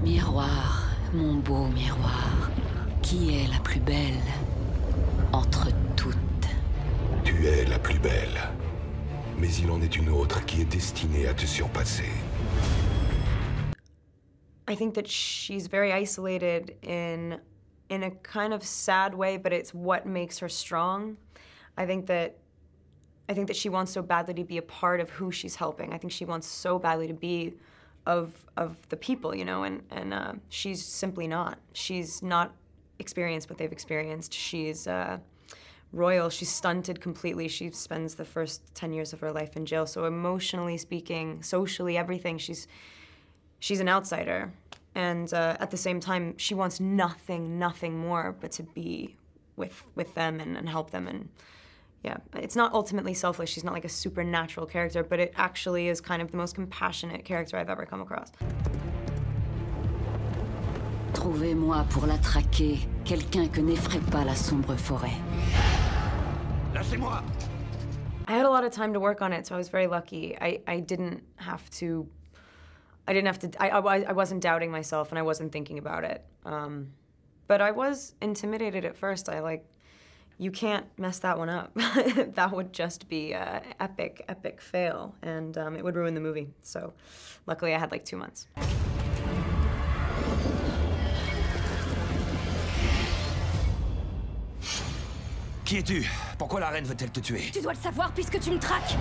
Miroir, mon beau miroir, qui est la plus belle entre toutes? Tu es la plus belle. Mais il en est une autre qui est destinée à te surpasser. I think that she's very isolated in a kind of sad way, but it's what makes her strong. I think that she wants so badly to be a part of who she's helping. I think she wants so badly to be of the people, you know, and she's simply not. She's not experienced what they've experienced. She's royal, she's stunted completely. She spends the first 10 years of her life in jail. So emotionally speaking, socially, everything, she's an outsider. And at the same time, she wants nothing more but to be with them and help them. And yeah, it's not ultimately selfless. She's not like a supernatural character, but it actually is kind of the most compassionate character I've ever come across. Trouvez-moi pour la traquer quelqu'un que n'effraie pas la sombre forêt. Lâchez-moi! I had a lot of time to work on it, so I was very lucky. I didn't have to. I wasn't doubting myself, and I wasn't thinking about it. But I was intimidated at first. You can't mess that one up. That would just be an epic fail, and it would ruin the movie. So luckily I had like 2 months. Qui es-tu? Pourquoi la reine veut-elle te tuer? Tu dois le savoir puisque tu me traques.